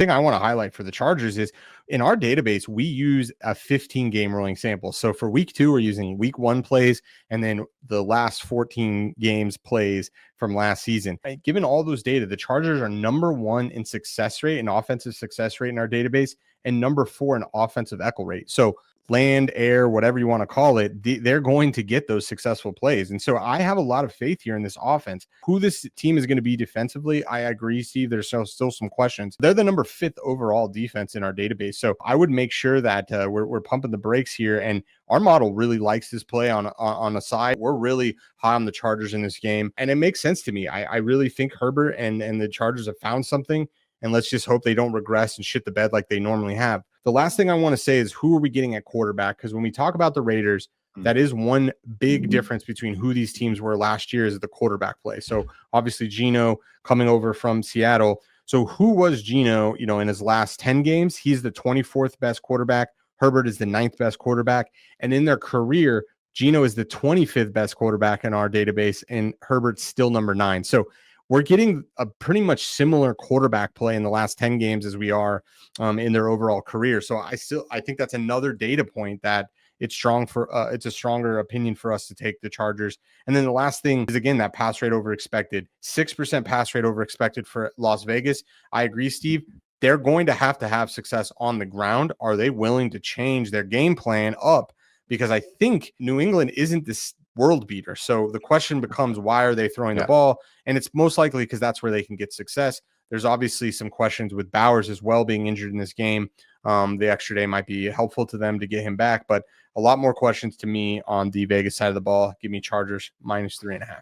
thing I want to highlight for the Chargers is in our database, we use a 15 game rolling sample. So for week 2, we're using week 1 plays and then the last 14 games plays from last season. And given all those data, the Chargers are number 1 in success rate and offensive success rate in our database and number 4 in offensive echo rate. So land, air, whatever you want to call it, they're going to get those successful plays. And so I have a lot of faith here in this offense. Who this team is going to be defensively, I agree, Steve. There's still some questions. They're the number 5th overall defense in our database. So I would make sure that we're pumping the brakes here. And our model really likes this play on the side. We're really high on the Chargers in this game. And it makes sense to me. I really think Herbert and the Chargers have found something. And let's just hope they don't regress and shit the bed like they normally have. The last thing I want to say is who are we getting at quarterback? Because when we talk about the Raiders, that is one big difference between who these teams were last year is the quarterback play. So obviously Geno coming over from Seattle. So who was Geno, in his last 10 games? He's the 24th best quarterback. Herbert is the 9th best quarterback. And in their career, Geno is the 25th best quarterback in our database, and Herbert's still number 9. So we're getting a pretty much similar quarterback play in the last 10 games as we are in their overall career. So I think that's another data point that it's it's a stronger opinion for us to take the Chargers. And then the last thing is, again, that pass rate over expected. 6% pass rate over expected for Las Vegas. I agree, Steve. They're going to have success on the ground. Are they willing to change their game plan up? Because I think New England isn't this world beater. So the question becomes, why are they throwing the ball? And it's most likely because that's where they can get success. There's obviously some questions with Bowers as well being injured in this game. The extra day might be helpful to them to get him back, but a lot more questions to me on the Vegas side of the ball. Give me Chargers -3.5.